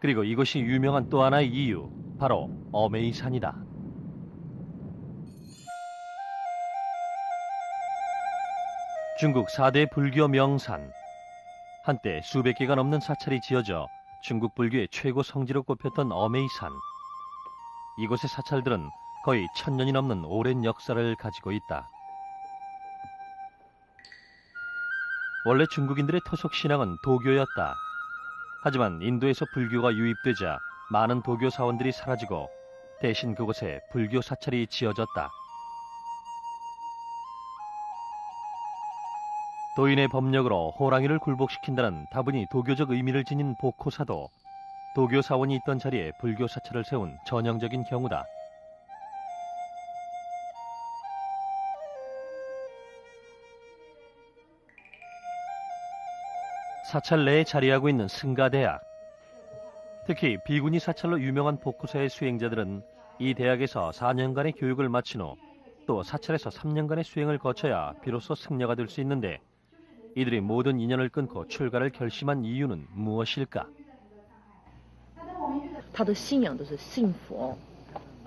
그리고 이것이 유명한 또 하나의 이유, 바로 어메이산이다. 중국 4대 불교 명산. 한때 수백 개가 넘는 사찰이 지어져 중국 불교의 최고 성지로 꼽혔던 어메이산. 이곳의 사찰들은 거의 1000년이 넘는 오랜 역사를 가지고 있다. 원래 중국인들의 토속 신앙은 도교였다. 하지만 인도에서 불교가 유입되자 많은 도교 사원들이 사라지고 대신 그곳에 불교 사찰이 지어졌다. 도인의 법력으로 호랑이를 굴복시킨다는 다분히 도교적 의미를 지닌 복호사도 도교 사원이 있던 자리에 불교 사찰을 세운 전형적인 경우다. 사찰 내에 자리하고 있는 승가대학. 특히 비구니 사찰로 유명한 복호사의 수행자들은 이 대학에서 4년간의 교육을 마친 후 또 사찰에서 3년간의 수행을 거쳐야 비로소 승려가 될 수 있는데, 이들이 모든 인연을 끊고 출가를 결심한 이유는 무엇일까? 他的信仰都是信佛，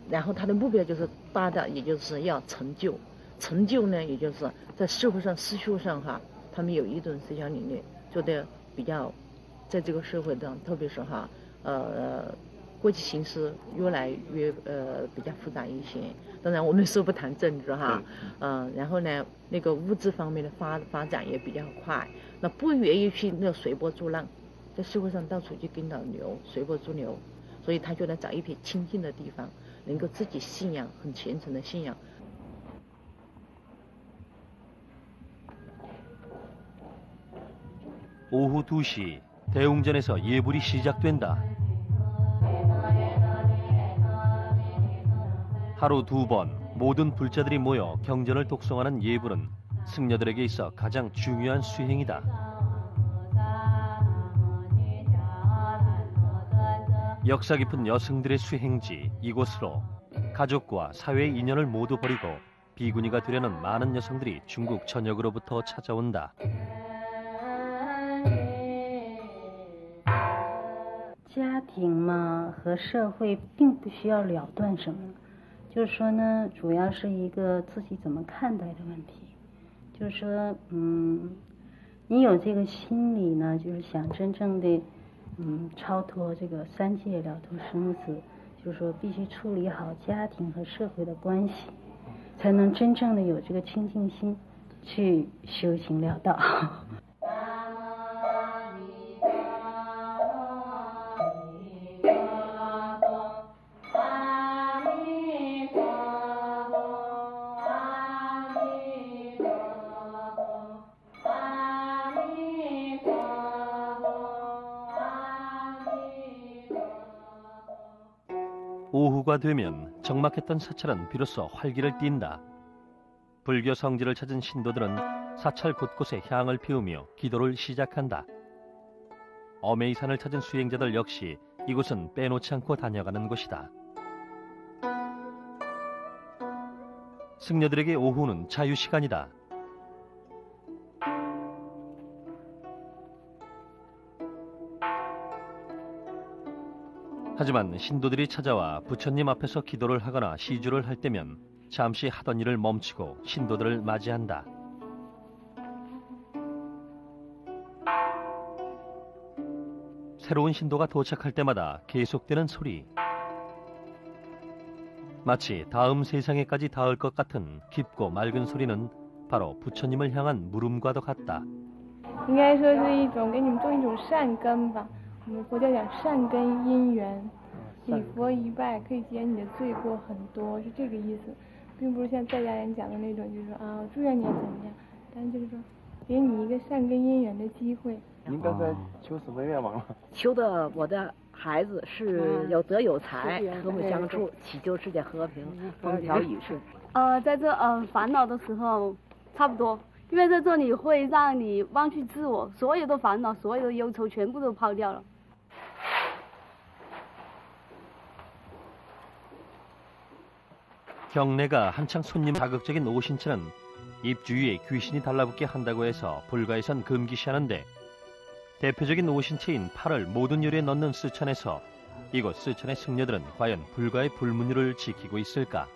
然后他的目标就是大的，也就是要成就。成就呢，也就是在社会上、思想上他们有一种思想理念，做的比较，在这个社会上，特别是国际形势越来越比较复杂一些。当然，我们说不谈政治然后呢，那个物质方面的发展也比较快，那不愿意去那随波逐浪，在社会上到处去跟着流，随波逐流。所以他就能找一片清净的地方，能够自己信仰很虔诚的信仰。 오후 2시 대웅전에서 예불이 시작된다. 하루 2번 모든 불자들이 모여 경전을 독송하는 예불은 승려들에게 있어 가장 중요한 수행이다. 역사 깊은 여승들의 수행지 이곳으로 가족과 사회의 인연을 모두 버리고 비구니가 되려는 많은 여성들이 중국 전역으로부터 찾아온다. 家庭嘛和社会并不需要了断什么，就是说呢，主要是一个自己怎么看待的问题。就是说，你有这个心理呢，就是想真正的，超脱这个三界，了脱生死，就是说必须处理好家庭和社会的关系，才能真正的有这个清净心，去修行了道。 오후가 되면 적막했던 사찰은 비로소 활기를 띈다. 불교 성지를 찾은 신도들은 사찰 곳곳에 향을 피우며 기도를 시작한다. 어메이산을 찾은 수행자들 역시 이곳은 빼놓지 않고 다녀가는 곳이다. 승려들에게 오후는 자유시간이다. 하지만 신도들이 찾아와 부처님 앞에서 기도를 하거나 시주를 할 때면 잠시 하던 일을 멈추고 신도들을 맞이한다. 새로운 신도가 도착할 때마다 계속되는 소리. 마치 다음 세상에까지 닿을 것 같은 깊고 맑은 소리는 바로 부처님을 향한 물음과도 같다. 应该说是一种给你们种一种善根吧。 我们佛教讲善根因缘，礼佛一拜可以减你的罪过很多，是这个意思，并不是像在家人讲的那种，就是说啊祝愿你怎么样，但就是说给你一个善根因缘的机会。您刚才求什么愿望了？求的我的孩子是有德有才，和睦相处，祈求世界和平，风调雨顺。在这烦恼的时候，差不多。 因为在这里会让你忘去自我，所有的烦恼、所有的忧愁全部都抛掉了。 경내가 한창 손님 자극적인 오신채는 입 주위에 귀신이 달라붙게 한다고 해서 불가에선 금기시하는데, 대표적인 오신채인 팔을 모든 요리에 넣는 쓰촨에서 이곳 쓰촨의 승려들은 과연 불가의 불문율을 지키고 있을까?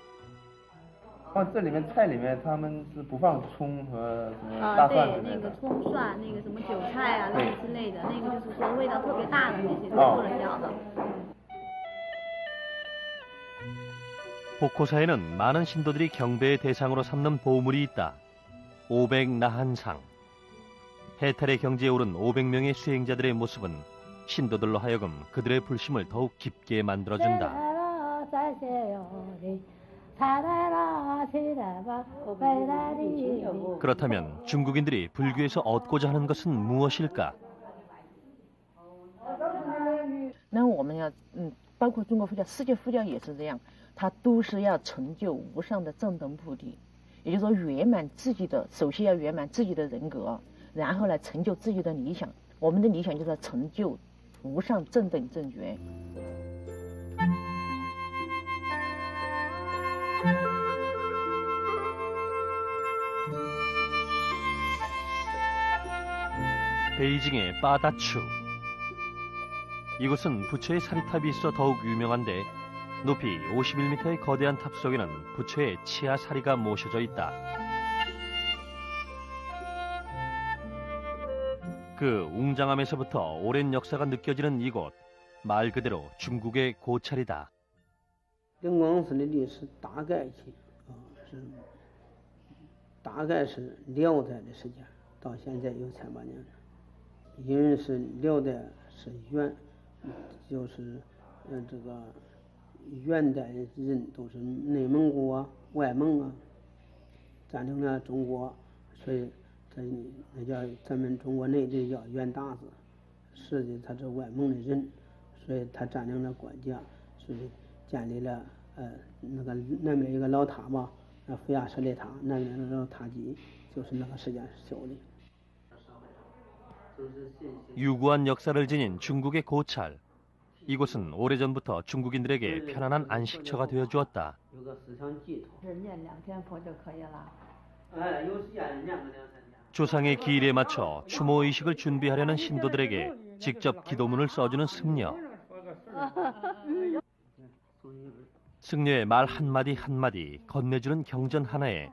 这里面菜里面他们是不放葱和什么啊，大蒜对，那个之类的。葱蒜，那个什么韭菜啊，那对个之类的，那个就是说味道特别大的那些是不能要的。 복호사에는 많은 신도들이 경배의 대상으로 삼는 보물이 있다. 500나한상. 해탈의 경지에 오른 500명의 수행자들의 모습은 신도들로 하여금 그들의 불심을 더욱 깊게 만들어준다. 그렇다면 중국인들이 불교에서 얻고자 하는 것은 무엇일까? 那我们要包括中国佛教、世界佛教也是这样，它都是要成就无上的正等菩提，也就是说圆满自己的，首先要圆满自己的人格，然后来成就自己的理想。我们的理想就是要成就无上正等正觉。 베이징의 빠다추. 이곳은 부처의 사리탑이 있어 더욱 유명한데 높이 51m의 거대한 탑 속에는 부처의 치아 사리가 모셔져 있다. 그 웅장함에서부터 오랜 역사가 느껴지는 이곳, 말 그대로 중국의 고찰이다. 灵光寺的历史大概是辽代的时间，到现在有千把年了。因为是辽代是元，就是这个元代人都是内蒙古啊、外蒙啊占领了中国，所以那叫咱们中国内地叫元大子，实际他是外蒙的人，所以他占领了国家，所以建立了那个南边一个老塔嘛，佛牙舍利塔，南边的老塔基就是那个时间修的。 유구한 역사를 지닌 중국의 고찰. 이곳은 오래전부터 중국인들에게 편안한 안식처가 되어 주었다. 조상의 기일에 맞춰 추모 의식을 준비하려는 신도들에게 직접 기도문을 써주는 승려. 승려의 말 한마디 한마디 건네주는 경전 하나에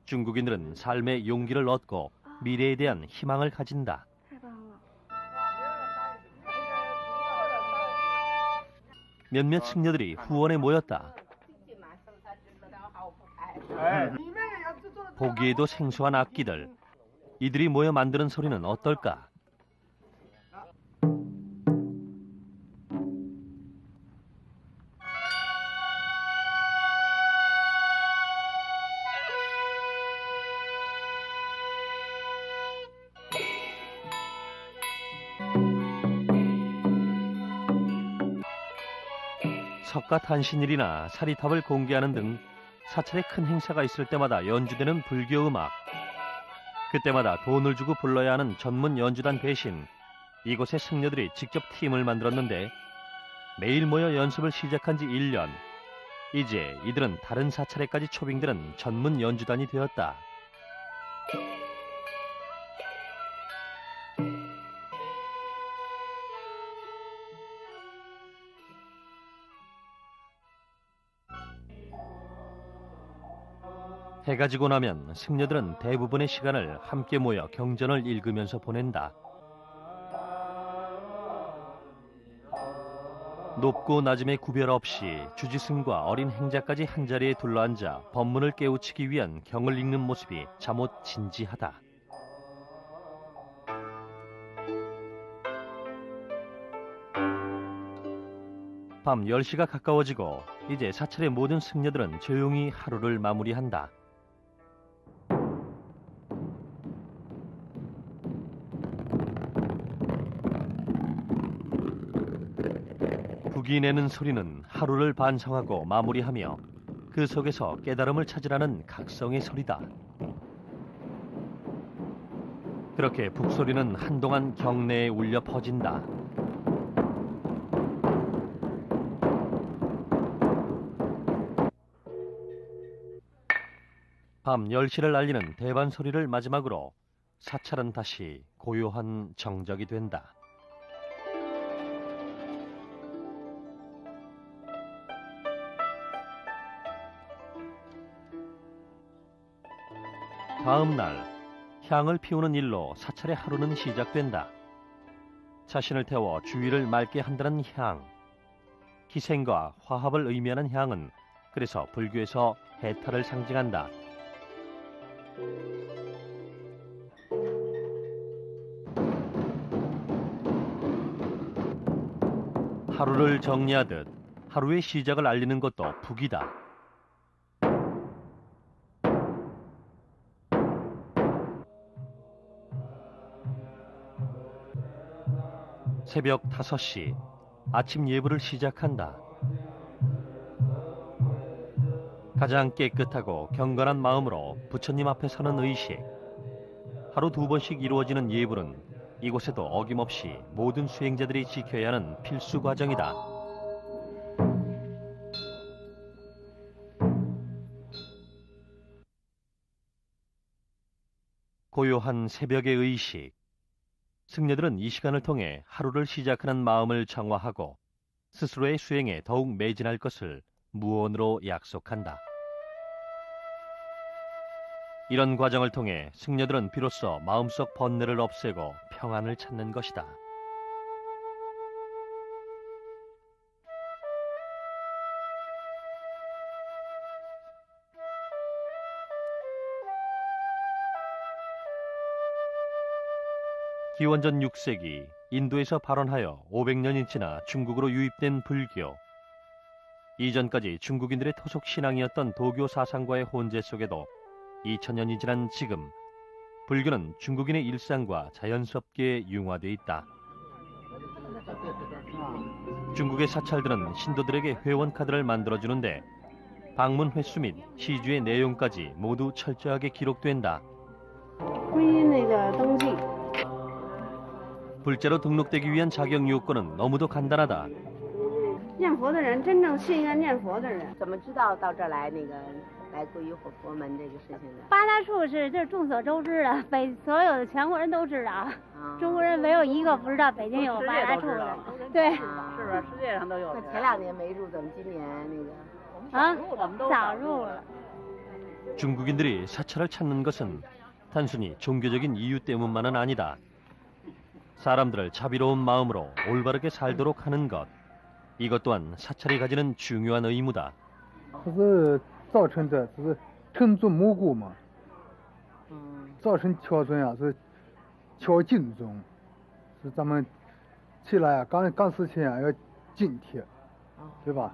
중국인들은 삶의 용기를 얻고 미래에 대한 희망을 가진다. 몇몇 승려들이 후원에 모였다. 보기에도 생소한 악기들. 이들이 모여 만드는 소리는 어떨까? 석가탄신일이나 사리탑을 공개하는 등 사찰에 큰 행사가 있을 때마다 연주되는 불교 음악. 그때마다 돈을 주고 불러야 하는 전문 연주단 대신 이곳의 승려들이 직접 팀을 만들었는데 매일 모여 연습을 시작한 지 1년. 이제 이들은 다른 사찰에까지 초빙되는 전문 연주단이 되었다. 해가 지고 나면 승려들은 대부분의 시간을 함께 모여 경전을 읽으면서 보낸다. 높고 낮음의 구별 없이 주지승과 어린 행자까지 한자리에 둘러앉아 법문을 깨우치기 위한 경을 읽는 모습이 잠옷 진지하다. 밤 10시가 가까워지고 이제 사찰의 모든 승려들은 조용히 하루를 마무리한다. 북이 내는 소리는 하루를 반성하고 마무리하며 그 속에서 깨달음을 찾으라는 각성의 소리다. 그렇게 북소리는 한동안 경내에 울려 퍼진다. 밤 10시를 알리는 대반 소리를 마지막으로 사찰은 다시 고요한 정적이 된다. 다음 날 향을 피우는 일로 사찰의 하루는 시작된다. 자신을 태워 주위를 맑게 한다는 향. 희생과 화합을 의미하는 향은 그래서 불교에서 해탈을 상징한다. 하루를 정리하듯 하루의 시작을 알리는 것도 북이다. 새벽 5시 아침 예불을 시작한다. 가장 깨끗하고 경건한 마음으로 부처님 앞에 서는 의식. 하루 2번씩 이루어지는 예불은 이곳에도 어김없이 모든 수행자들이 지켜야 하는 필수 과정이다. 고요한 새벽의 의식. 승려들은 이 시간을 통해 하루를 시작하는 마음을 정화하고 스스로의 수행에 더욱 매진할 것을 무언으로 약속한다. 이런 과정을 통해 승려들은 비로소 마음속 번뇌를 없애고 평안을 찾는 것이다. 기원전 6세기 인도에서 발원하여 500년이 지나 중국으로 유입된 불교. 이전까지 중국인들의 토속 신앙이었던 도교 사상과의 혼재 속에도 2000년이 지난 지금 불교는 중국인의 일상과 자연스럽게 융화되어 있다. 중국의 사찰들은 신도들에게 회원 카드를 만들어주는데 방문 횟수 및 시주의 내용까지 모두 철저하게 기록된다. 불자로 등록되기 위한 자격 요건은 너무도 간단하다. 念佛的人，真正信愿念佛的人，怎么知道到这儿来来皈依佛门这个事情的？八大处是这众所周知的，所有的全国人都知道，中国人没有一个不知道北京有八大处的。对，是不是世界上都有？那前2年没入，怎么今年早入了。 중국인들이 사찰을 찾는 것은 단순히 종교적인 이유 때문만은 아니다. 사람들을 자비로운 마음으로 올바르게 살도록 하는 것. 이것 또한 사찰이 가지는 중요한 의무다. 这是造成的，只是称尊蘑菇嘛。造成敲尊啊，是敲敬宗，是咱们起来啊，刚事情啊要敬帖，对吧？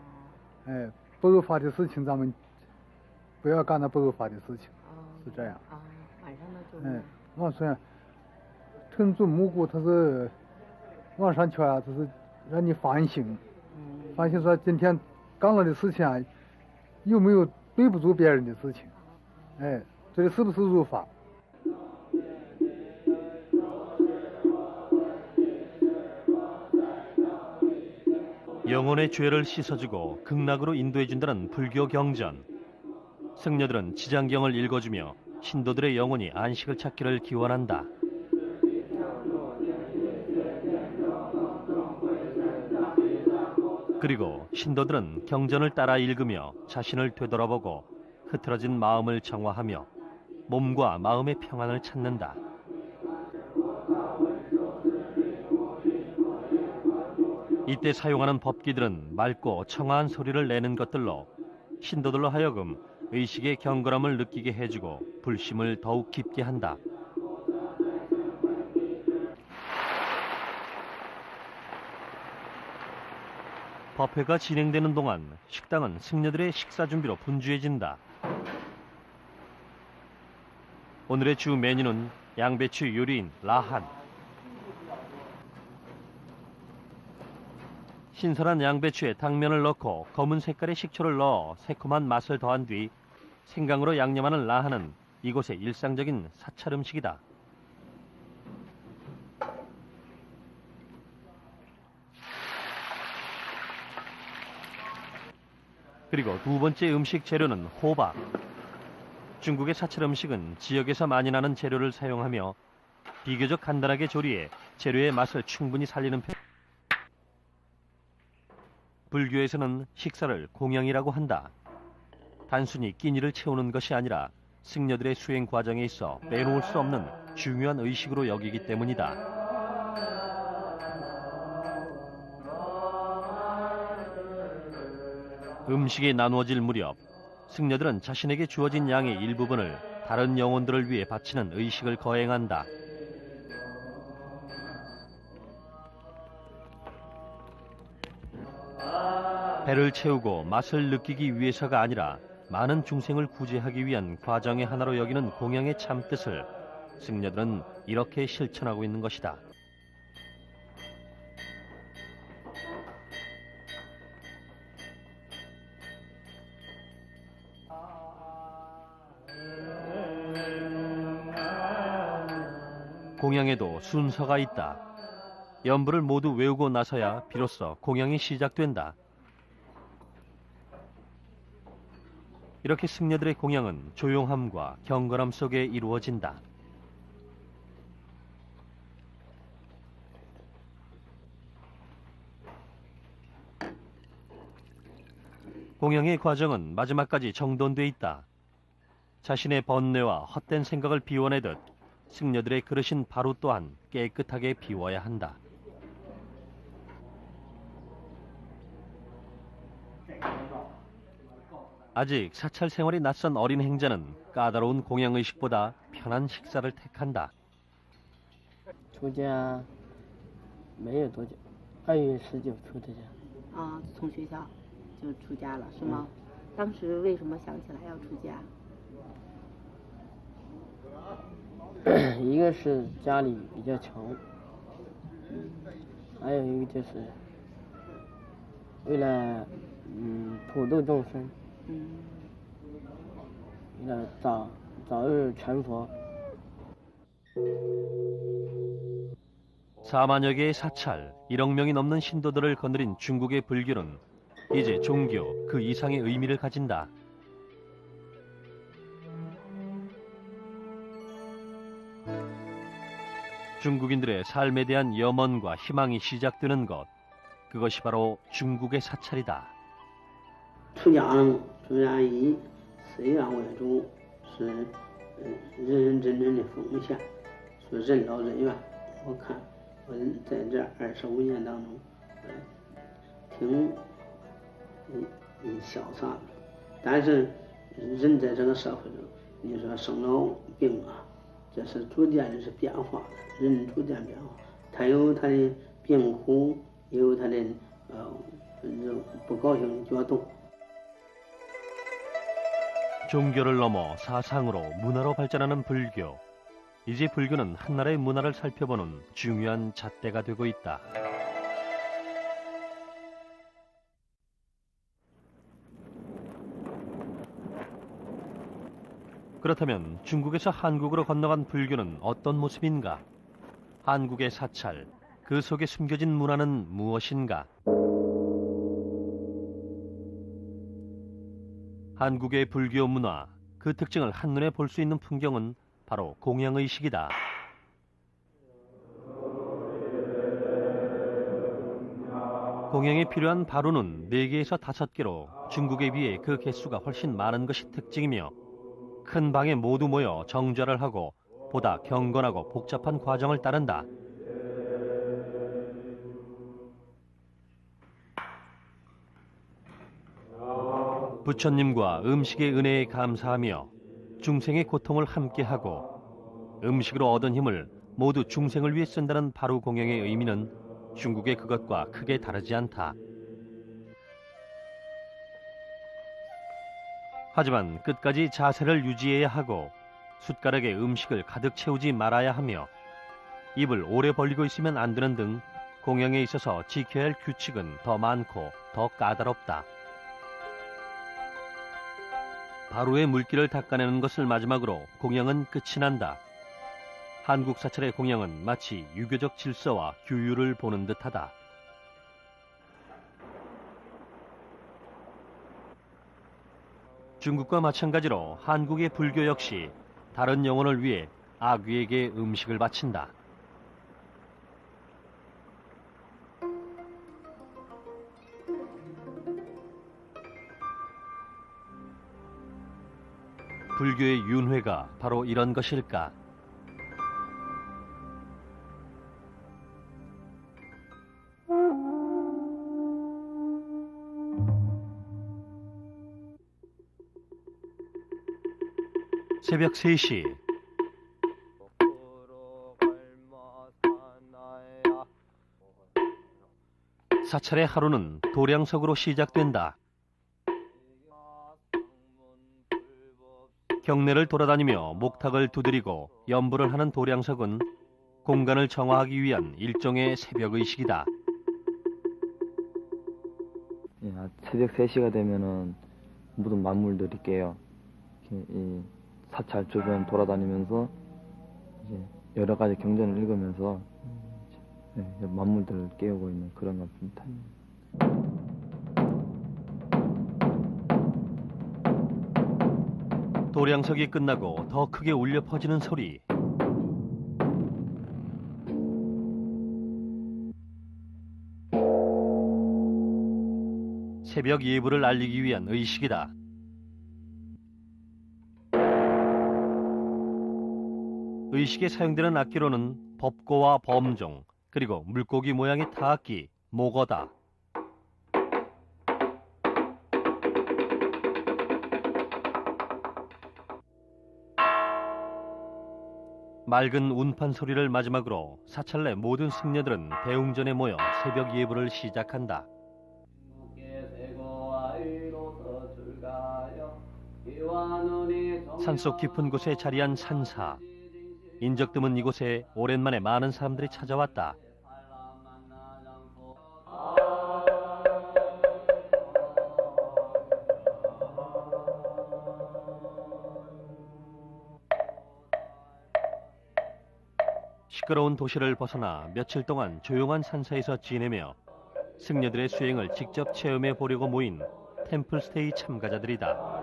哎，不如法的事情咱们不要干那不如法的事情，是这样。晚上呢就哎，往上称尊蘑菇，它是往上敲啊，就是让你反省。 发现说今天干了的事情啊，有没有对不住别人的事情？哎，这里是不是如法？ 영혼의 죄를 씻어주고 극락으로 인도해준다는 불교 경전. 승려들은 지장경을 읽어주며 신도들의 영혼이 안식을 찾기를 기원한다. 그리고 신도들은 경전을 따라 읽으며 자신을 되돌아보고 흐트러진 마음을 정화하며 몸과 마음의 평안을 찾는다. 이때 사용하는 법기들은 맑고 청아한 소리를 내는 것들로 신도들로 하여금 의식의 경건함을 느끼게 해주고 불심을 더욱 깊게 한다. 법회가 진행되는 동안 식당은 승려들의 식사 준비로 분주해진다. 오늘의 주 메뉴는 양배추 요리인 라한. 신선한 양배추에 당면을 넣고 검은 색깔의 식초를 넣어 새콤한 맛을 더한 뒤 생강으로 양념하는 라한은 이곳의 일상적인 사찰 음식이다. 그리고 두 번째 음식 재료는 호박. 중국의 사찰 음식은 지역에서 많이 나는 재료를 사용하며 비교적 간단하게 조리해 재료의 맛을 충분히 살리는 편. 불교에서는 식사를 공양이라고 한다. 단순히 끼니를 채우는 것이 아니라 승려들의 수행 과정에 있어 빼놓을 수 없는 중요한 의식으로 여기기 때문이다. 음식이 나누어질 무렵 승려들은 자신에게 주어진 양의 일부분을 다른 영혼들을 위해 바치는 의식을 거행한다. 배를 채우고 맛을 느끼기 위해서가 아니라 많은 중생을 구제하기 위한 과정의 하나로 여기는 공양의 참뜻을 승려들은 이렇게 실천하고 있는 것이다. 공양에도 순서가 있다. 연부를 모두 외우고 나서야 비로소 공양이 시작된다. 이렇게 승려들의 공양은 조용함과 경건함 속에 이루어진다. 공양의 과정은 마지막까지 정돈돼 있다. 자신의 번뇌와 헛된 생각을 비워내듯 승려들의 그릇인 바루 또한 깨끗하게 비워야 한다. 아직 사찰 생활이 낯선 어린 행자는 까다로운 공양의식보다 편한 식사를 택한다. 出家没有多久，2月19出的家。啊，从学校就出家了，是吗？当时为什么想起来要出家？一个是家里比较穷，还有一个就是为了普度众生，为了早日成佛。 4만여 개의 사찰, 1억 명이 넘는 신도들을 거느린 중국의 불교는 이제 종교 그 이상의 의미를 가진다. 중국인들의 삶에 대한 염원과 희망이 시작되는 것, 그것이 바로 중국의 사찰이다. 出家以寺院为主，是认认真真的奉献，说任劳任怨。我看我在这25年当中，挺潇洒的。但是人在这个社会上，你说生老病啊，这是逐渐的是变化的，人逐渐变化，他有他的病苦，也有他的不高兴的角度。 종교를 넘어 사상으로 문화로 발전하는 불교. 이제 불교는 한 나라의 문화를 살펴보는 중요한 잣대가 되고 있다. 그렇다면 중국에서 한국으로 건너간 불교는 어떤 모습인가? 한국의 사찰, 그 속에 숨겨진 문화는 무엇인가? 한국의 불교 문화, 그 특징을 한눈에 볼 수 있는 풍경은 바로 공양의식이다. 공양에 필요한 바루는 4개에서 5개로 중국에 비해 그 개수가 훨씬 많은 것이 특징이며 큰 방에 모두 모여 정좌를 하고 보다 경건하고 복잡한 과정을 따른다. 부처님과 음식의 은혜에 감사하며 중생의 고통을 함께하고 음식으로 얻은 힘을 모두 중생을 위해 쓴다는 바루 공양의 의미는 중국의 그것과 크게 다르지 않다. 하지만 끝까지 자세를 유지해야 하고 숟가락에 음식을 가득 채우지 말아야 하며 입을 오래 벌리고 있으면 안 되는 등 공양에 있어서 지켜야 할 규칙은 더 많고 더 까다롭다. 바루의 물기를 닦아내는 것을 마지막으로 공양은 끝이 난다. 한국 사찰의 공양은 마치 유교적 질서와 규율을 보는 듯하다. 중국과 마찬가지로 한국의 불교 역시 다른 영혼을 위해 아귀에게 음식을 바친다. 불교의 윤회가 바로 이런 것일까? 새벽 3시. 사찰의 하루는 도량석으로 시작된다. 경내를 돌아다니며 목탁을 두드리고 연부를 하는 도량석은 공간을 정화하기 위한 일종의 새벽의식이다. 새벽 3시가 되면은 모든 만물들이 깨요. 이 사찰 주변 돌아다니면서 이제 여러 가지 경전을 읽으면서 만물들을 깨우고 있는 그런 것 같습니다. 도량석이 끝나고 더 크게 울려 퍼지는 소리. 새벽 예불을 알리기 위한 의식이다. 의식에 사용되는 악기로는 법고와 범종, 그리고 물고기 모양의 타악기, 모거다. 맑은 운판 소리를 마지막으로 사찰 내 모든 승려들은 대웅전에 모여 새벽 예불을 시작한다. 산속 깊은 곳에 자리한 산사. 인적 드문 이곳에 오랜만에 많은 사람들이 찾아왔다. 시끄러운 도시를 벗어나 며칠 동안 조용한 산사에서 지내며 승려들의 수행을 직접 체험해 보려고 모인 템플스테이 참가자들이다.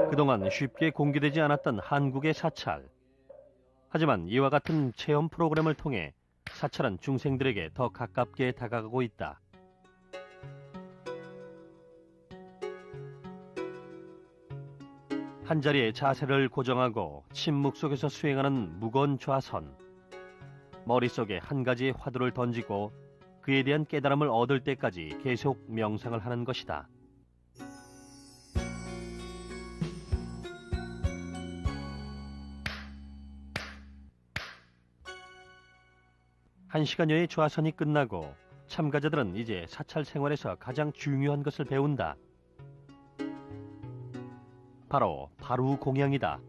그동안 쉽게 공개되지 않았던 한국의 사찰. 하지만 이와 같은 체험 프로그램을 통해 사찰은 중생들에게 더 가깝게 다가가고 있다. 한자리에 자세를 고정하고 침묵 속에서 수행하는 무건 좌선. 머릿속에 한 가지의 화두를 던지고 그에 대한 깨달음을 얻을 때까지 계속 명상을 하는 것이다. 한 시간여의 좌선이 끝나고 참가자들은 이제 사찰 생활에서 가장 중요한 것을 배운다. 바로 바루 공양이다.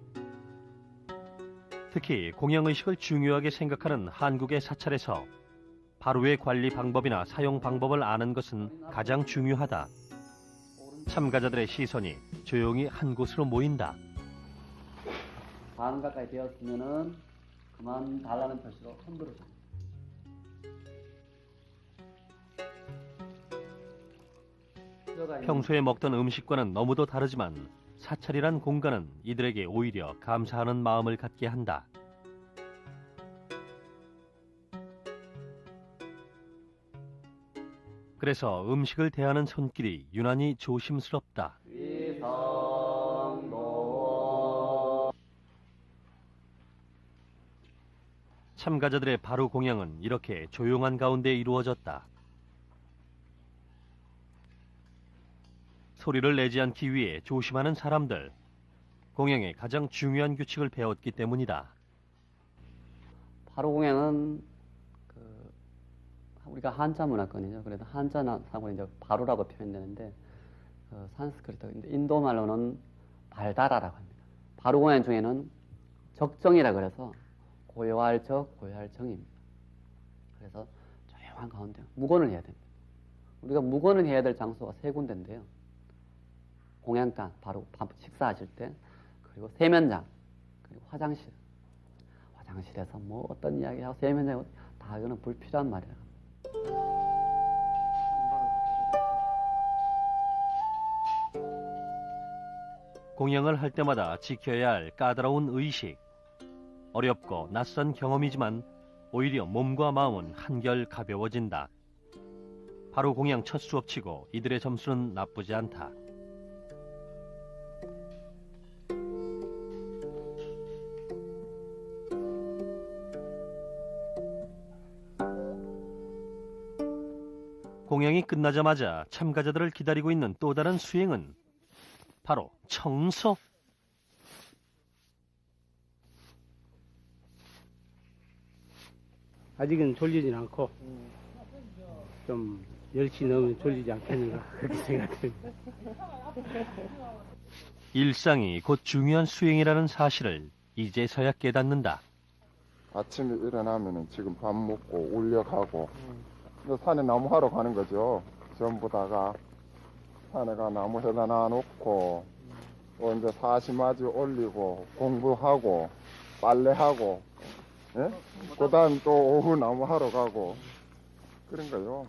특히 공양의식을 중요하게 생각하는 한국의 사찰에서 바루의 관리 방법이나 사용 방법을 아는 것은 가장 중요하다. 참가자들의 시선이 조용히 한 곳으로 모인다. 반 가까이 되었으면은 그만 달라는 표시로 흔들어 줍니다. 평소에 먹던 음식과는 너무도 다르지만 사찰이란 공간은 이들에게 오히려 감사하는 마음을 갖게 한다. 그래서 음식을 대하는 손길이 유난히 조심스럽다. 참가자들의 바루 공양은 이렇게 조용한 가운데 이루어졌다. 소리를 내지 않기 위해 조심하는 사람들. 공양의 가장 중요한 규칙을 배웠기 때문이다. 바루 공양은 우리가 한자 문화권이죠. 그래도 한자하고 이제 바루라고 표현되는데 산스크리트, 인도 말로는 발다라라고 합니다. 바루 공양 중에는 적정이라 그래서 고요할 적, 고요할 정입니다. 그래서 조용한 가운데 묵언을 해야 됩니다. 우리가 묵언을 해야 될 장소가 세 군데인데요. 공양간, 바로 식사하실 때, 그리고 세면장, 그리고 화장실. 화장실에서 뭐 어떤 이야기하고 세면장하고 다 이거는 불필요한 말이라. 공양을 할 때마다 지켜야 할 까다로운 의식. 어렵고 낯선 경험이지만 오히려 몸과 마음은 한결 가벼워진다. 바로 공양 첫 수업치고 이들의 점수는 나쁘지 않다. 공양이 끝나자마자 참가자들을 기다리고 있는 또 다른 수행은 바로 청소. 아직은 졸리진 않고 좀 10시 넘으면 졸리지 않겠는가 그렇게 생각됩니다. 일상이 곧 중요한 수행이라는 사실을 이제서야 깨닫는다. 아침에 일어나면은 지금 밥 먹고 울려가고 산에 나무하러 가는 거죠. 전부 다가 산에 가 나무 해다 놔놓고 또 이제 사시마지 올리고 공부하고 빨래하고 예? 그 다음 또 오후 나무하러 가고 그런 거요.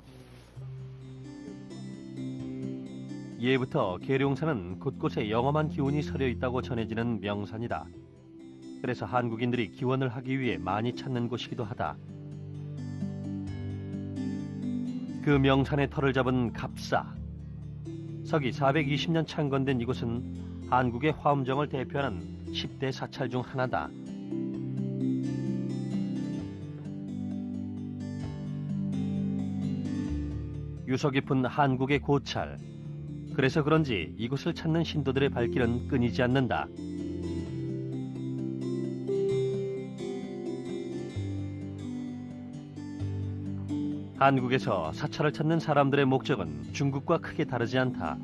예부터 계룡산은 곳곳에 영험한 기운이 서려 있다고 전해지는 명산이다. 그래서 한국인들이 기원을 하기 위해 많이 찾는 곳이기도 하다. 그 명산의 터를 잡은 갑사. 서기 420년 창건된 이곳은 한국의 화엄정을 대표하는 10대 사찰 중 하나다. 유서 깊은 한국의 고찰. 그래서 그런지 이곳을 찾는 신도들의 발길은 끊이지 않는다. 한국에서 사찰을 찾는 사람들의 목적은 중국과 크게 다르지 않다.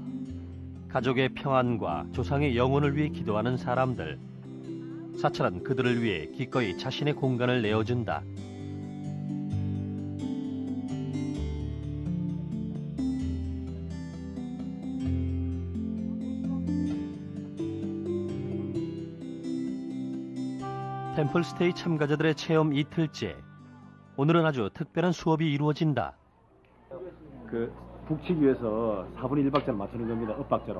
가족의 평안과 조상의 영혼을 위해 기도하는 사람들. 사찰은 그들을 위해 기꺼이 자신의 공간을 내어준다. 템플스테이 참가자들의 체험 이틀째. 오늘은 아주 특별한 수업이 이루어진다. 그 북치기 위해서 4분의 1박자를 맞추는 겁니다. 엇박자로.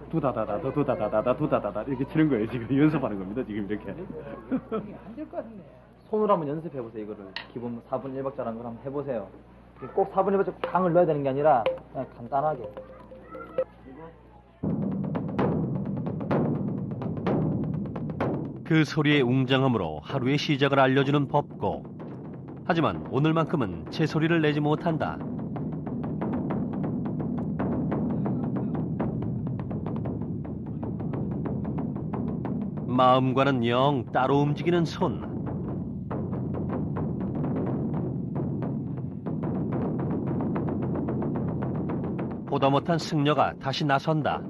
두다다다다 두다다다다 두다다다 이렇게 치는 거예요. 지금 연습하는 겁니다. 지금 이렇게. 안 될 것 같네. 손으로 한번 연습해보세요. 이거를 기본 4분의 1박자라는 걸 한번 해보세요. 꼭 4분의 1박자 강을 넣어야 되는 게 아니라 그냥 간단하게. 그 소리의 웅장함으로 하루의 시작을 알려주는 법고. 하지만 오늘만큼은 제 소리를 내지 못한다. 마음과는 영 따로 움직이는 손. 보다 못한 승려가 다시 나선다.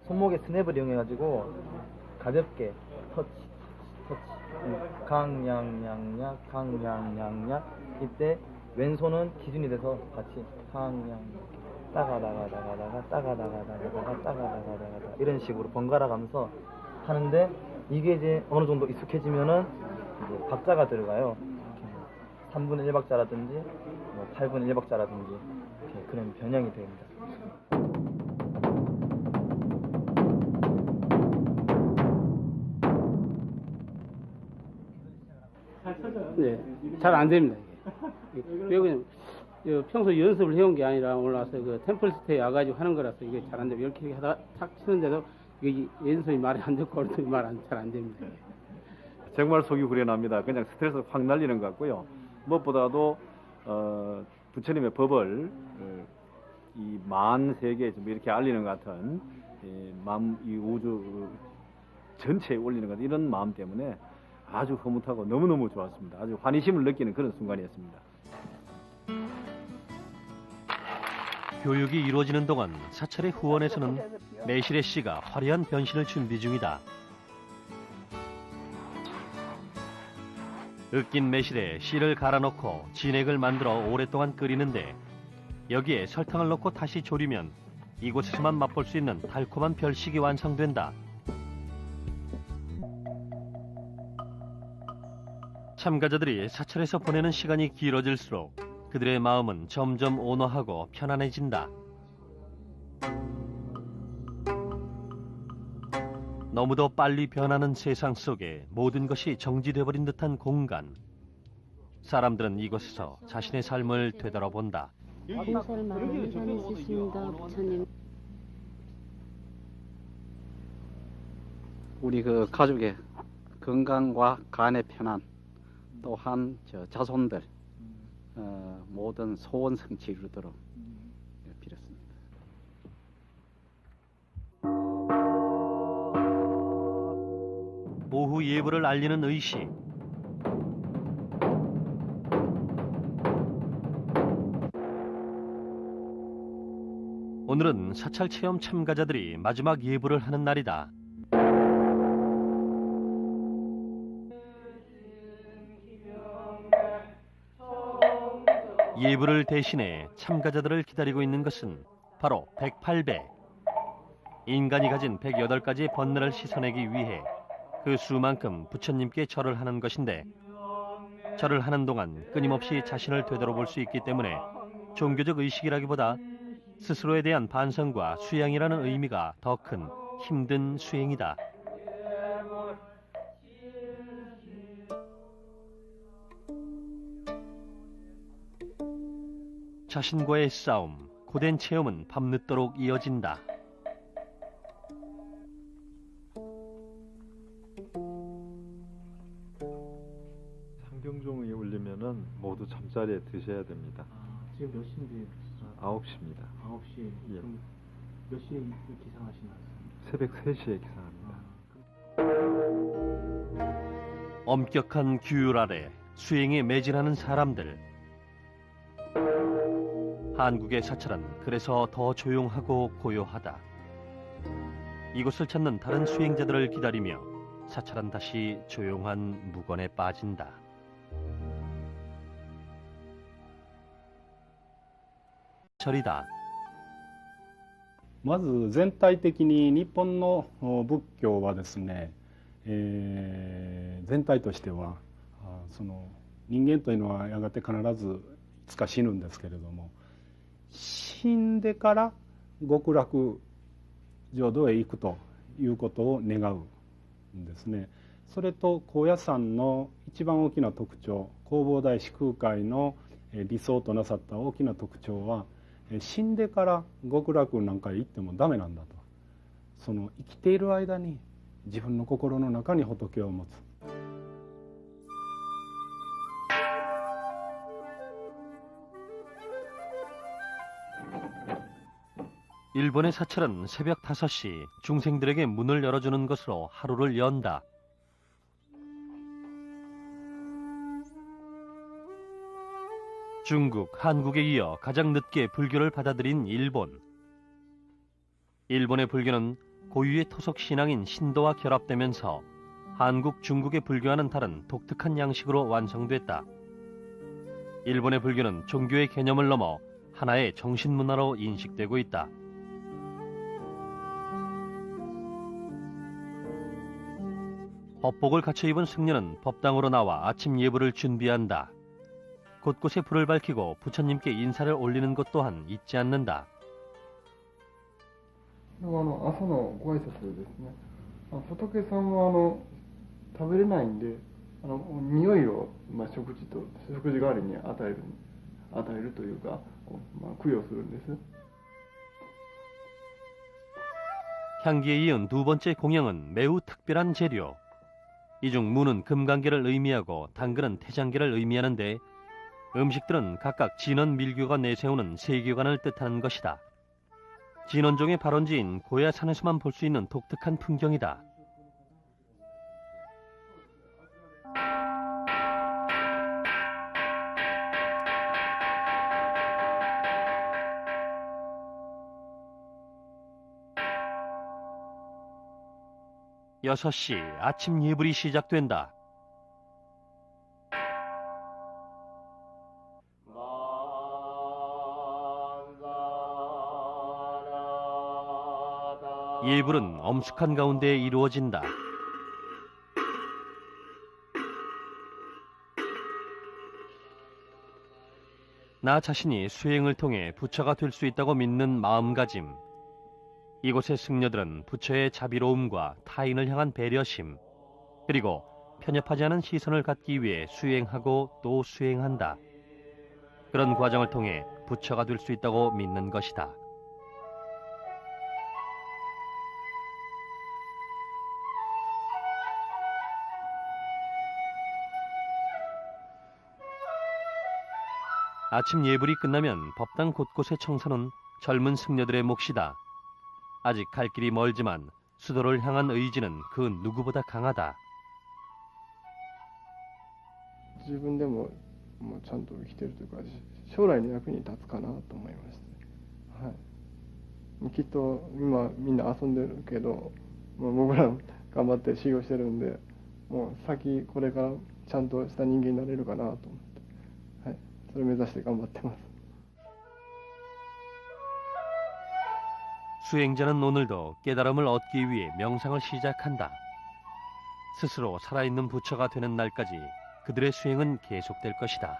손목에 스냅을 이용해가지고 가볍게 터치, 강양양약, 강양양약. 이때 왼손은 기준이 돼서 같이 강양, 따가다가다가다가 따가다가다가다가 따가다가다가 이런 식으로 번갈아 가면서 하는데 이게 이제 어느 정도 익숙해지면은 이제 박자가 들어가요. 3분의 1박자라든지 뭐 8분의 1박자라든지 이렇게 그런 변형이 됩니다. 네, 잘 안 됩니다. 이게. 그냥 평소 연습을 해온 게 아니라 오늘 와서 그 템플스테이 와가지고 하는 거라서 이게 잘 안 되고 이렇게 하다가 탁 치는데도 이게 왼손이 말이 안 듣고 오른손이 잘 안 됩니다. 정말 속이 후련합니다. 그냥 스트레스 확 날리는 것 같고요. 무엇보다도 부처님의 법을 이 만 세계에 좀 이렇게 알리는 것 같은 이 우주 전체에 올리는 것 같은 이런 마음 때문에 아주 흐뭇하고 너무너무 좋았습니다. 아주 환희심을 느끼는 그런 순간이었습니다. 교육이 이루어지는 동안 사찰의 후원에서는 매실의 씨가 화려한 변신을 준비 중이다. 으깬 매실에 씨를 갈아넣고 진액을 만들어 오랫동안 끓이는데 여기에 설탕을 넣고 다시 졸이면 이곳에서만 맛볼 수 있는 달콤한 별식이 완성된다. 참가자들이 사찰에서 보내는 시간이 길어질수록 그들의 마음은 점점 온화하고 편안해진다. 너무도 빨리 변하는 세상 속에 모든 것이 정지돼버린 듯한 공간. 사람들은 이곳에서 자신의 삶을 되돌아본다. 봉사를 많이 다니셨습니다, 부처님. 우리 그 가족의 건강과 간의 편안, 또한 자손들 모든 소원 성취 이루도록 빌었습니다. 오후 예불을 알리는 의식. 오늘은 사찰 체험 참가자들이 마지막 예불을 하는 날이다. 예불을 대신해 참가자들을 기다리고 있는 것은 바로 108배. 인간이 가진 108가지의 번뇌를 씻어내기 위해 그 수만큼 부처님께 절을 하는 것인데, 절을 하는 동안 끊임없이 자신을 되돌아볼 수 있기 때문에 종교적 의식이라기보다 스스로에 대한 반성과 수양이라는 의미가 더 큰 힘든 수행이다. 자신과의 싸움, 고된 체험은 밤늦도록 이어진다. 상경종이 울리면은 모두 잠자리에 드셔야 됩니다. 지금 몇 시인데? 9시입니다. 9시. 예. 그럼 몇 시에 기상하시나요? 새벽 3시에 기상합니다. 엄격한 규율 아래 수행에 매진하는 사람들. 한국의 사찰은 그래서 더 조용하고 고요하다. 이곳을 찾는 다른 수행자들을 기다리며 사찰은 다시 조용한 무건에 빠진다. 절이다. まず全体的に日本の仏教はですね、全体としてはその人間というのはやがて必ずいつか死ぬんですけれども、死んでから極楽浄土へ行くということを願うんですね。それと高野山の一番大きな特徴、弘法大師空海の理想となさった大きな特徴は、死んでから極楽なんかへ行ってもダメなんだと。その生きている間に自分の心の中に仏を持つ。 일본의 사찰은 새벽 5시 중생들에게 문을 열어주는 것으로 하루를 연다. 중국, 한국에 이어 가장 늦게 불교를 받아들인 일본. 일본의 불교는 고유의 토속 신앙인 신도와 결합되면서 한국, 중국의 불교와는 다른 독특한 양식으로 완성됐다. 일본의 불교는 종교의 개념을 넘어 하나의 정신문화로 인식되고 있다. 법복을 갖춰 입은 승려는 법당으로 나와 아침 예불을 준비한다. 곳곳에 불을 밝히고 부처님께 인사를 올리는 것 또한 잊지 않는다. 朝のご挨拶ですね。仏さんは食べれないんで、匂いを食事代わりに与えるというか、供養するんです。 향기에 이은 두 번째 공양은 매우 특별한 재료. 이 중 무는 금강계를 의미하고 당근은 태장계를 의미하는데, 음식들은 각각 진원 밀교가 내세우는 세계관을 뜻하는 것이다. 진원종의 발원지인 고야산에서만 볼 수 있는 독특한 풍경이다. 여섯 시 아침 예불이 시작된다. 예불은 엄숙한 가운데 이루어진다. 나 자신이 수행을 통해 부처가 될 수 있다고 믿는 마음가짐. 이곳의 승려들은 부처의 자비로움과 타인을 향한 배려심, 그리고 편협하지 않은 시선을 갖기 위해 수행하고 또 수행한다. 그런 과정을 통해 부처가 될 수 있다고 믿는 것이다. 아침 예불이 끝나면 법당 곳곳의 청소는 젊은 승려들의 몫이다. 아직 갈 길이 멀지만 수도를 향한 의지는 그 누구보다 강하다. 自分でもちゃんと生きてるというか、将来の役に立つかなと思いました。はい。きっと今みんな遊んでるけど、僕ら頑張って修行してるんで、もう先これからちゃんとした人間になれるかなと思って、はい。それを目指して頑張ってます。 수행자는 오늘도 깨달음을 얻기 위해 명상을 시작한다. 스스로 살아있는 부처가 되는 날까지 그들의 수행은 계속될 것이다.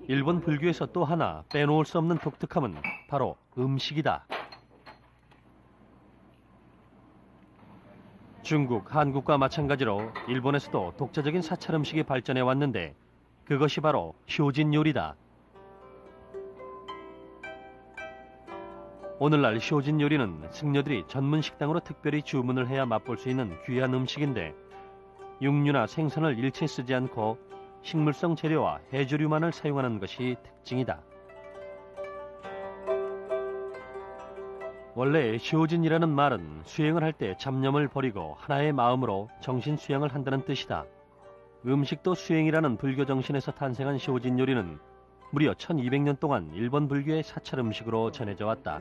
일본 불교에서 또 하나 빼놓을 수 없는 독특함은 바로 음식이다. 중국, 한국과 마찬가지로 일본에서도 독자적인 사찰 음식이 발전해 왔는데 그것이 바로 쇼진 요리다. 오늘날 쇼진 요리는 승려들이 전문 식당으로 특별히 주문을 해야 맛볼 수 있는 귀한 음식인데 육류나 생선을 일체 쓰지 않고 식물성 재료와 해조류만을 사용하는 것이 특징이다. 원래 쇼진이라는 말은 수행을 할 때 잡념을 버리고 하나의 마음으로 정신 수양을 한다는 뜻이다. 음식도 수행이라는 불교 정신에서 탄생한 쇼진 요리는 무려 1200년 동안 일본 불교의 사찰 음식으로 전해져 왔다.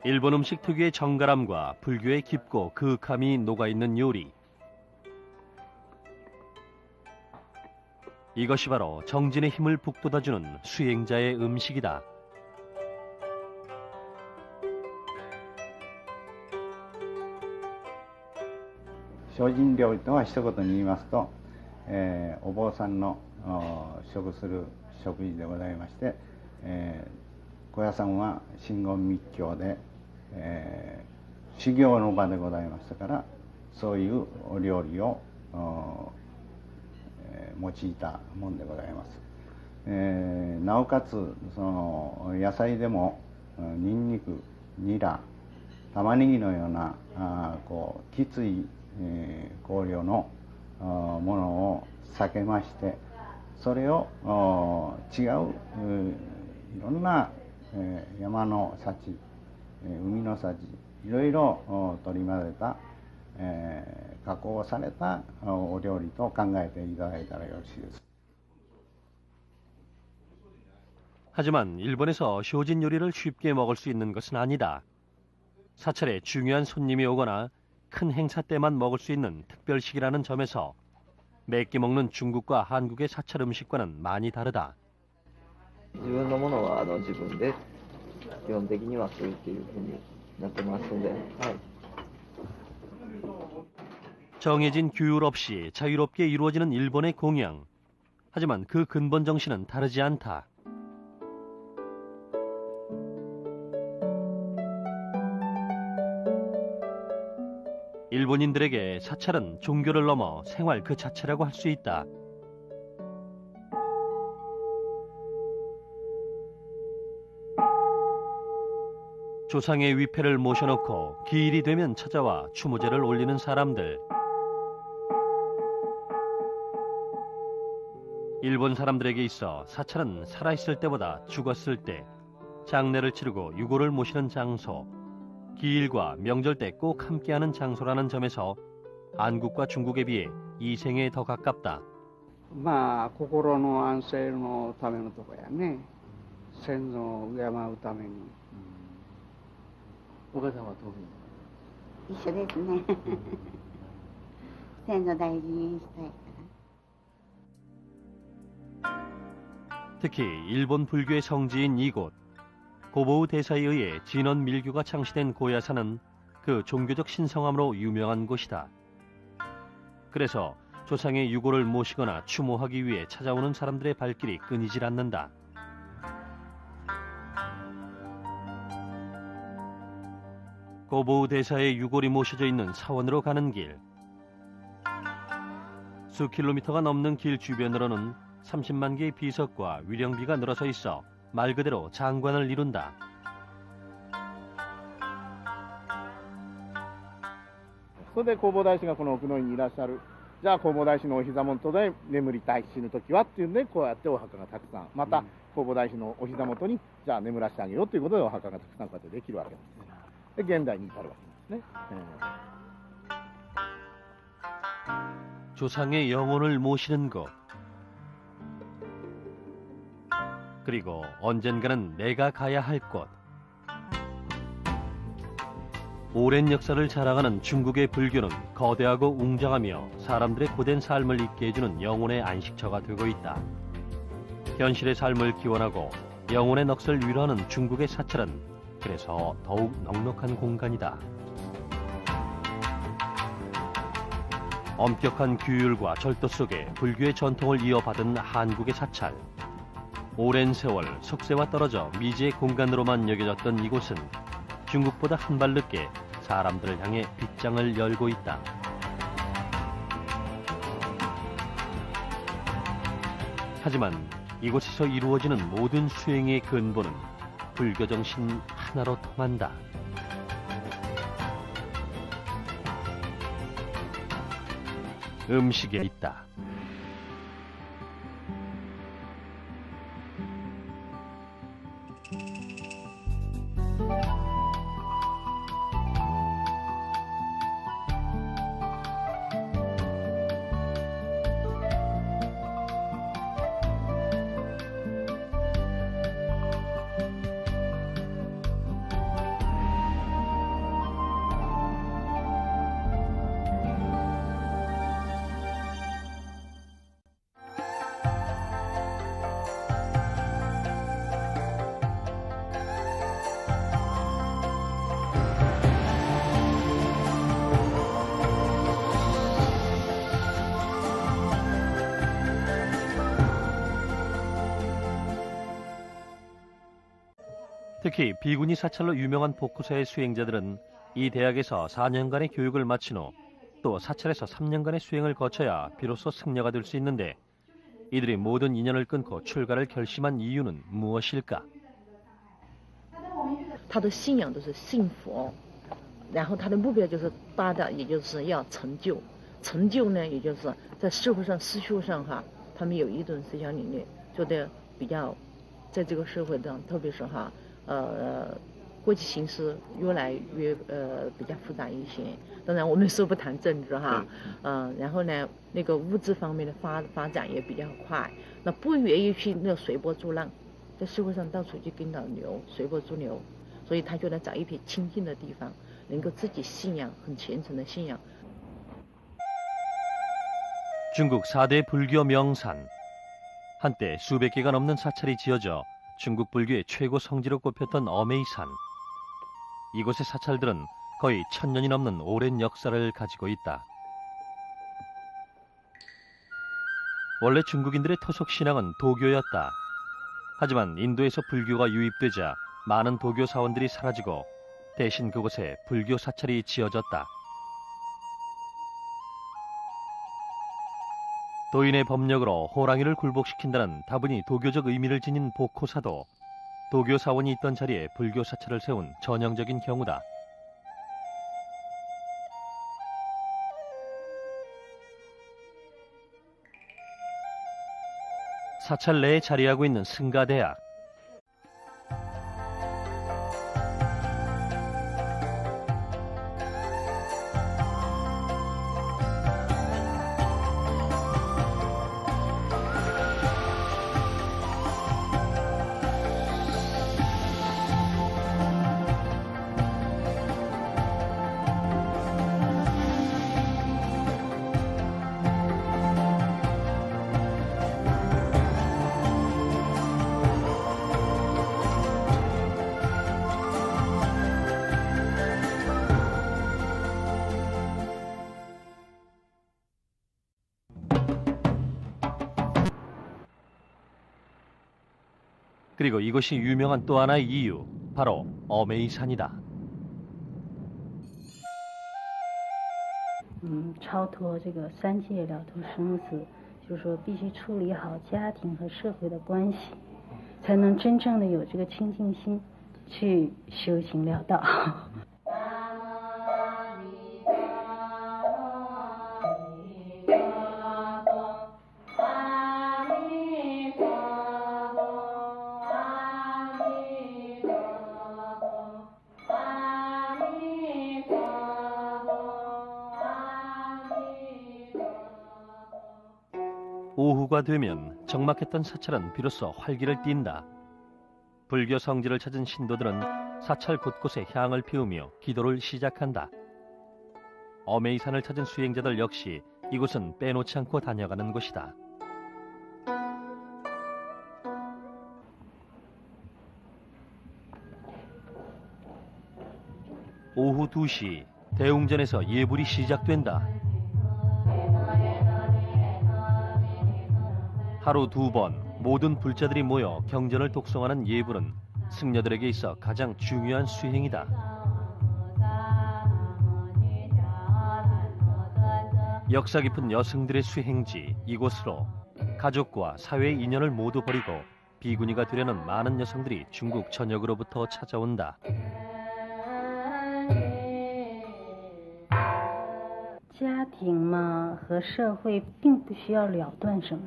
일본 음식 특유의 정갈함과 불교의 깊고 그윽함이 녹아있는 요리. 이것이 바로 정진의 힘을 북돋아주는 수행자의 음식이다. 精進料理とは一言に言いますと、お坊さんの食する食事でございまして、高野山は真言密教で、修行の場でございましたから、そういうお料理を用いたものでございます。なおかつその野菜でもニンニク、ニラ、玉ねぎのようなきつい香料のものを避けまして、それを違ういろんな山の幸、海の幸、いろいろ取り混ぜた加工されたお料理と考えていただいたらよろしいです。 하지만 일본에서 쇼진 요리를 쉽게 먹을 수 있는 것은 아니다. 사찰에 중요한 손님이 오거나 큰 행사 때만 먹을 수 있는 특별식이라는 점에서 매끼 먹는 중국과 한국의 사찰 음식과는 많이 다르다. 自分のものは自分で基本的にはそういうふうになってますので、はい。 정해진 규율 없이 자유롭게 이루어지는 일본의 공양. 하지만 그 근본 정신은 다르지 않다. 일본인들에게 사찰은 종교를 넘어 생활 그 자체라고 할 수 있다. 조상의 위패를 모셔놓고 기일이 되면 찾아와 추모제를 올리는 사람들. 일본 사람들에게 있어 사찰은 살아있을 때보다 죽었을 때, 장례를 치르고 유고를 모시는 장소, 기일과 명절 때 꼭 함께하는 장소라는 점에서 한국과 중국에 비해 이 생에 더 가깝다. まあ心の安静のためのとこやね。先祖を敬うために。お母さんはどういうの？一緒ですね。先祖大事にしたいから。 특히 일본 불교의 성지인 이곳, 고보우 대사에 의해 진원 밀교가 창시된 고야사는 그 종교적 신성함으로 유명한 곳이다. 그래서 조상의 유골을 모시거나 추모하기 위해 찾아오는 사람들의 발길이 끊이질 않는다. 고보우 대사의 유골이 모셔져 있는 사원으로 가는 길. 수 킬로미터가 넘는 길 주변으로는 30만 개의 비석과 위령비가 늘어서 있어 말 그대로 장관을 이룬다. それで弘法大師がこの奥の院にいらっしゃる。じゃあ弘法大師のお膝元で眠りたい死ぬ時はっていうんでこうやってお墓がたくさんまた弘法大師のお膝元にじゃあ眠らせてあげようということでお墓がたくさんこうやってできるわけです。で現代に至るわけですね。 조상의 영혼을 모시는 곳. 그리고 언젠가는 내가 가야 할 곳. 오랜 역사를 자랑하는 중국의 불교는 거대하고 웅장하며 사람들의 고된 삶을 잊게 해주는 영혼의 안식처가 되고 있다. 현실의 삶을 기원하고 영혼의 넋을 위로하는 중국의 사찰은 그래서 더욱 넉넉한 공간이다. 엄격한 규율과 절도 속에 불교의 전통을 이어받은 한국의 사찰. 오랜 세월 속세와 떨어져 미지의 공간으로만 여겨졌던 이곳은 중국보다 한 발 늦게 사람들을 향해 빗장을 열고 있다. 하지만 이곳에서 이루어지는 모든 수행의 근본은 불교 정신 하나로 통한다. 음식에 있다. 특히 비구니 사찰로 유명한 복구사의 수행자들은 이 대학에서 4년간의 교육을 마친 후 또 사찰에서 3년간의 수행을 거쳐야 비로소 승려가 될 수 있는데 이들이 모든 인연을 끊고 출가를 결심한 이유는 무엇일까? 他的信仰都是信佛，然后他的目标就是大的，也就是要成就。成就呢，也就是在社会上、思想上哈，他们有一种思想理念，觉得比较在这个社会上，特别是哈，国际形势越来越比较复杂一些。当然，我们说不谈政治哈，然后呢，那个物质方面的发展也比较快，那不愿意去那随波逐浪，在社会上到处去跟着流，随波逐流。 所以他就来找一片清净的地方，能够自己信仰很虔诚的信仰。 중국 4대 불교 명산. 한때 수백 개가 넘는 사찰이 지어져 중국 불교의 최고 성지로 꼽혔던 어메이산. 이곳의 사찰들은 거의 1000년이 넘는 오랜 역사를 가지고 있다. 원래 중국인들의 토속 신앙은 도교였다. 하지만 인도에서 불교가 유입되자 많은 도교 사원들이 사라지고 대신 그곳에 불교 사찰이 지어졌다. 도인의 법력으로 호랑이를 굴복시킨다는 다분히 도교적 의미를 지닌 복호사도 도교 사원이 있던 자리에 불교 사찰을 세운 전형적인 경우다. 사찰 내에 자리하고 있는 승가대학. 그리고 이곳이 유명한 또 하나의 이유, 바로 어메이산이다. 超脱这个三界了脱生死，就是说必须处理好家庭和社会的关系，才能真正的有这个清净心去修行了道。오후가 되면 적막했던 사찰은 비로소 활기를 띈다. 불교 성지를 찾은 신도들은 사찰 곳곳에 향을 피우며 기도를 시작한다. 어메이산을 찾은 수행자들 역시 이곳은 빼놓지 않고 다녀가는 곳이다. 오후 2시 대웅전에서 예불이 시작된다. 하루 2번 모든 불자들이 모여 경전을 독송하는 예불은 승려들에게 있어 가장 중요한 수행이다. 역사 깊은 여승들의 수행지 이곳으로 가족과 사회의 인연을 모두 버리고 비구니가 되려는 많은 여성들이 중국 전역으로부터 찾아온다. 家庭嘛和社会并不需要了断什么，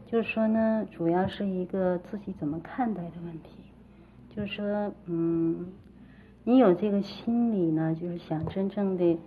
就是说呢，主要是一个自己怎么看待的问题。就是说，你有这个心理呢，就是想真正的